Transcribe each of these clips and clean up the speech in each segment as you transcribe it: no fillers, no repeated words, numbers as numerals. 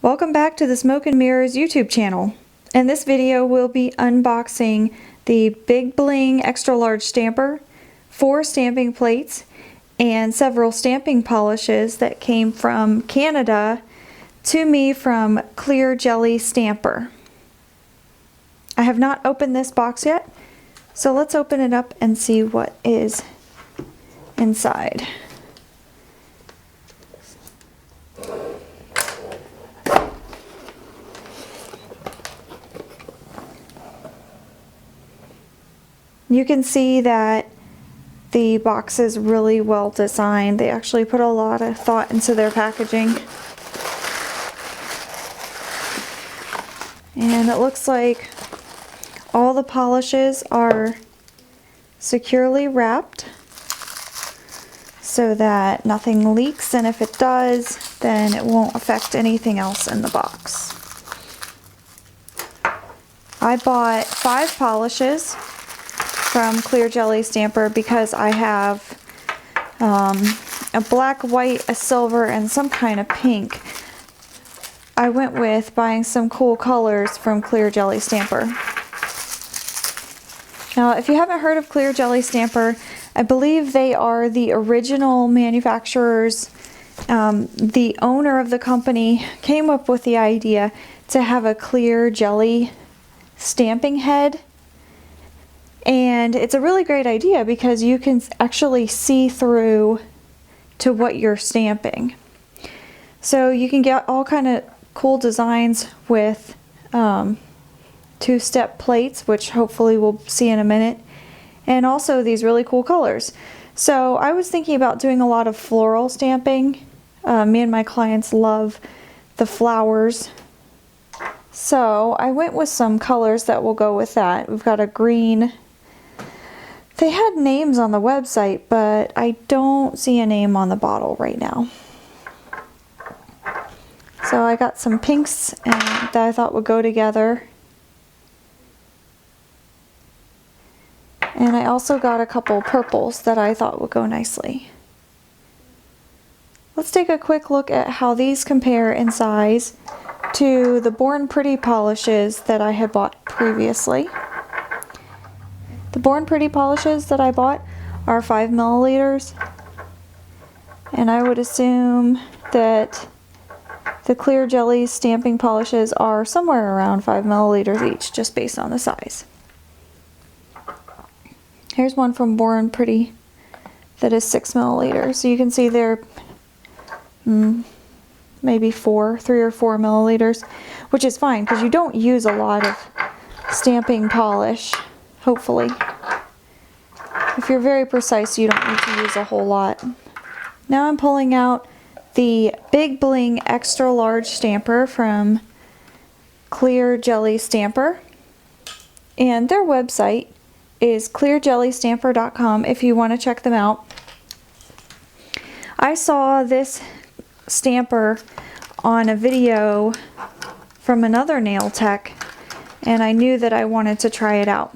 Welcome back to the Smoke and Mirrors YouTube channel. In this video we'll be unboxing the Big Bling Extra Large Stamper, 4 stamping plates, and several stamping polishes that came from Canada to me from Clear Jelly Stamper. I have not opened this box yet, so let's open it up and see what is inside. You can see that the box is really well designed. They actually put a lot of thought into their packaging. And it looks like all the polishes are securely wrapped so that nothing leaks, and if it does, then it won't affect anything else in the box. I bought 5 polishes from Clear Jelly Stamper because I have a black, white, a silver, and some kind of pink. I went with buying some cool colors from Clear Jelly Stamper. Now, if you haven't heard of Clear Jelly Stamper, I believe they are the original manufacturers. The owner of the company came up with the idea to have a clear jelly stamping head. And it's a really great idea because you can actually see through to what you're stamping. So you can get all kind of cool designs with 2-step plates, which hopefully we'll see in a minute, and also these really cool colors. So I was thinking about doing a lot of floral stamping. Me and my clients love the flowers. So I went with some colors that will go with that. We've got a green. They had names on the website, but I don't see a name on the bottle right now. So I got some pinks that I thought would go together. And I also got a couple purples that I thought would go nicely. Let's take a quick look at how these compare in size to the Born Pretty polishes that I had bought previously. The Born Pretty polishes that I bought are 5 milliliters, and I would assume that the Clear Jelly stamping polishes are somewhere around 5 milliliters each, just based on the size. Here's one from Born Pretty that is 6 milliliters. So you can see they're maybe 3 or 4 milliliters, which is fine because you don't use a lot of stamping polish, hopefully. If you're very precise, you don't need to use a whole lot. Now I'm pulling out the Big Bling Extra Large Stamper from Clear Jelly Stamper, and their website is clearjellystamper.com if you want to check them out. I saw this stamper on a video from another nail tech, and I knew that I wanted to try it out.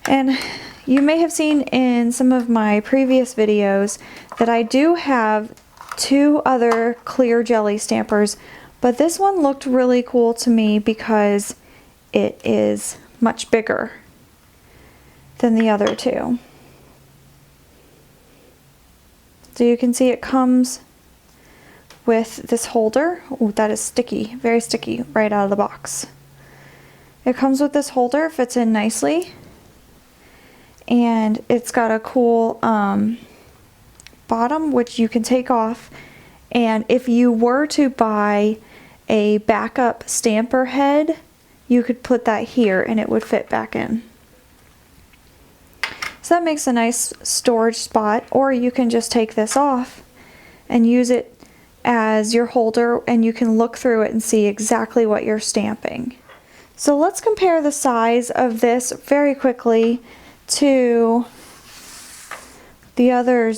And you may have seen in some of my previous videos that I do have 2 other Clear Jelly Stampers, but this one looked really cool to me because it is much bigger than the other 2. So you can see it comes with this holder. Ooh, that is sticky, very sticky right out of the box. It comes with this holder, fits in nicely, and it's got a cool bottom which you can take off, and if you were to buy a backup stamper head, you could put that here and it would fit back in. So that makes a nice storage spot, or you can just take this off and use it as your holder, and you can look through it and see exactly what you're stamping. So let's compare the size of this very quickly to the other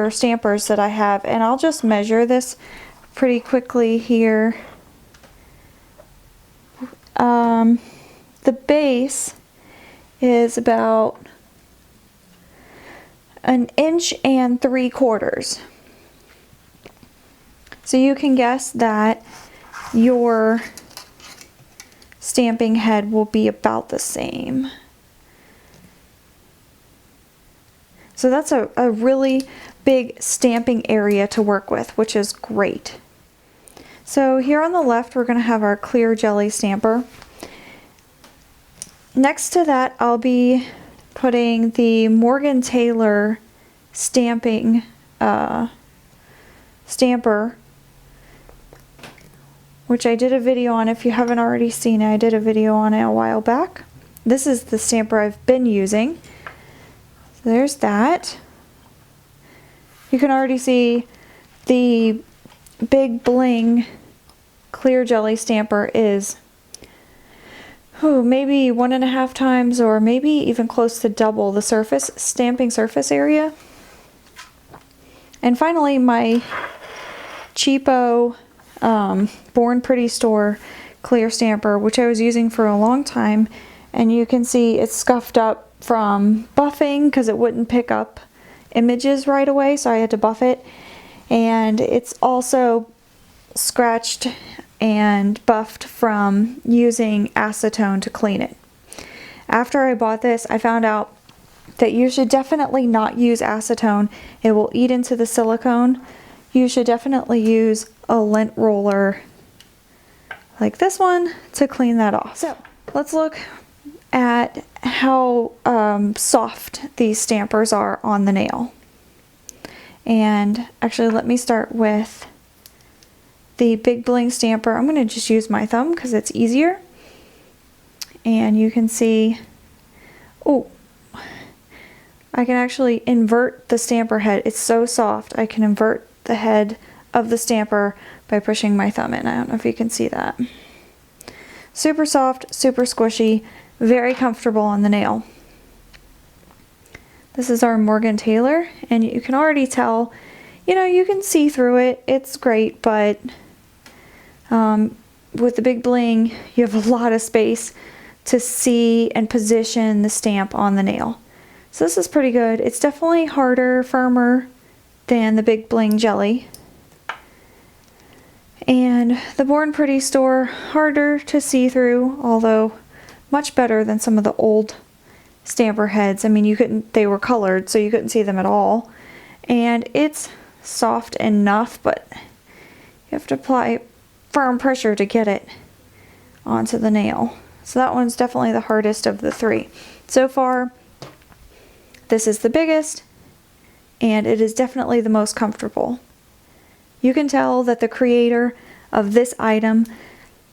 stampers that I have, and I'll just measure this pretty quickly here. The base is about 1 3/4 inches. So you can guess that your stamping head will be about the same. So that's a really big stamping area to work with, which is great. So here on the left, we're going to have our clear jelly stamper. Next to that, I'll be putting the Morgan Taylor stamping stamper, which I did a video on. If you haven't already seen it, I did a video on it a while back. This is the stamper I've been using. So there's that. You can already see the Big Bling clear jelly stamper is maybe 1.5 times or maybe even close to double the stamping surface area. And finally, my cheapo Born Pretty Store clear stamper, which I was using for a long time, and you can see it's scuffed up from buffing because it wouldn't pick up images right away, so I had to buff it. And it's also scratched and buffed from using acetone to clean it. After I bought this, I found out that you should definitely not use acetone. It will eat into the silicone. You should definitely use a lint roller like this one to clean that off. So let's look at how soft these stampers are on the nail. And actually, let me start with the Big Bling stamper. I'm going to just use my thumb because it's easier. And you can see, oh, I can actually invert the stamper head. It's so soft. I can invert the head of the stamper by pushing my thumb in. I don't know if you can see that. Super soft, super squishy, very comfortable on the nail. This is our Morgan Taylor, and you can already tell, you know, you can see through it. It's great, but with the Big Bling, you have a lot of space to see and position the stamp on the nail. So this is pretty good. It's definitely harder, firmer than the Big Bling Jelly. And the Born Pretty Store, harder to see through, although much better than some of the old stamper heads. I mean, they were colored, so you couldn't see them at all. And it's soft enough, but you have to apply firm pressure to get it onto the nail. So that one's definitely the hardest of the three. So far, this is the biggest, and it is definitely the most comfortable. You can tell that the creator of this item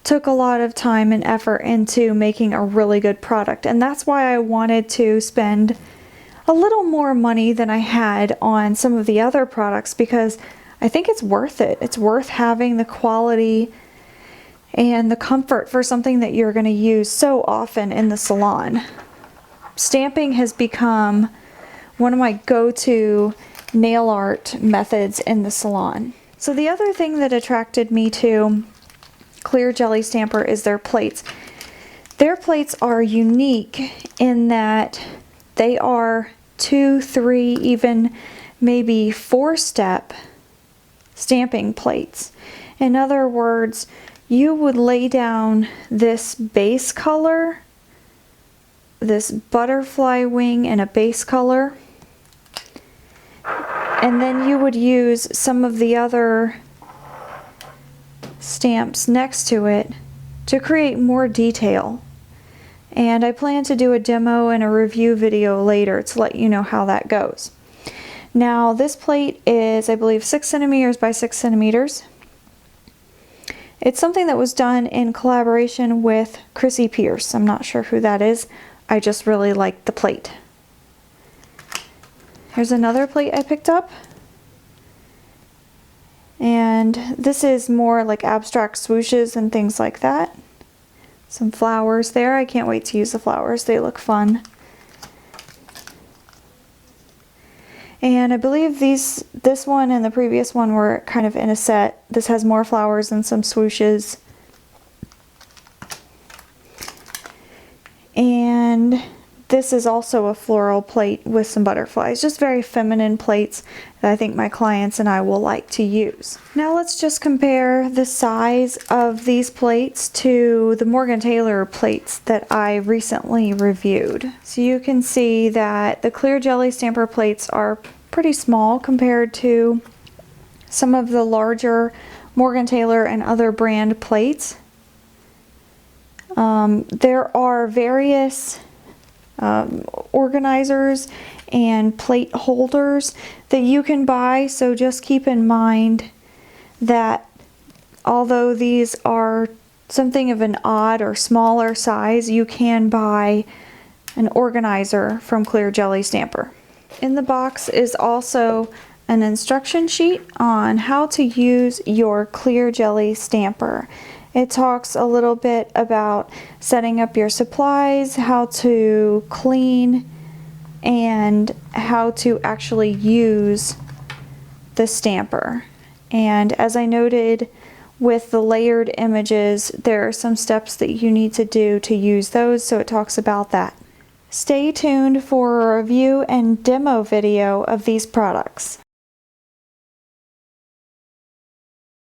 took a lot of time and effort into making a really good product, and that's why I wanted to spend a little more money than I had on some of the other products, because I think it's worth it. It's worth having the quality and the comfort for something that you're going to use so often in the salon. Stamping has become one of my go-to nail art methods in the salon. So the other thing that attracted me to Clear Jelly Stamper is their plates. Their plates are unique in that they are 2, 3, even maybe 4-step stamping plates. In other words, you would lay down this base color, this butterfly wing in a base color, and then you would use some of the other stamps next to it to create more detail. And I plan to do a demo and a review video later to let you know how that goes. Now this plate is, I believe, 6 centimeters by 6 centimeters. It's something that was done in collaboration with Chrissy Pierce. I'm not sure who that is. I just really like the plate. Here's another plate I picked up. And this is more like abstract swooshes and things like that. Some flowers there. I can't wait to use the flowers. They look fun. And I believe this one and the previous one were kind of in a set. This has more flowers and some swooshes. And this is also a floral plate with some butterflies. Just very feminine plates that I think my clients and I will like to use. Now let's just compare the size of these plates to the Morgan Taylor plates that I recently reviewed. So you can see that the clear jelly stamper plates are pretty small compared to some of the larger Morgan Taylor and other brand plates. There are various organizers and plate holders that you can buy, so just keep in mind that although these are something of an odd or smaller size, you can buy an organizer from Clear Jelly Stamper. In the box is also an instruction sheet on how to use your Clear Jelly Stamper. It talks a little bit about setting up your supplies, how to clean, and how to actually use the stamper. And as I noted with the layered images, there are some steps that you need to do to use those, so it talks about that. Stay tuned for a review and demo video of these products.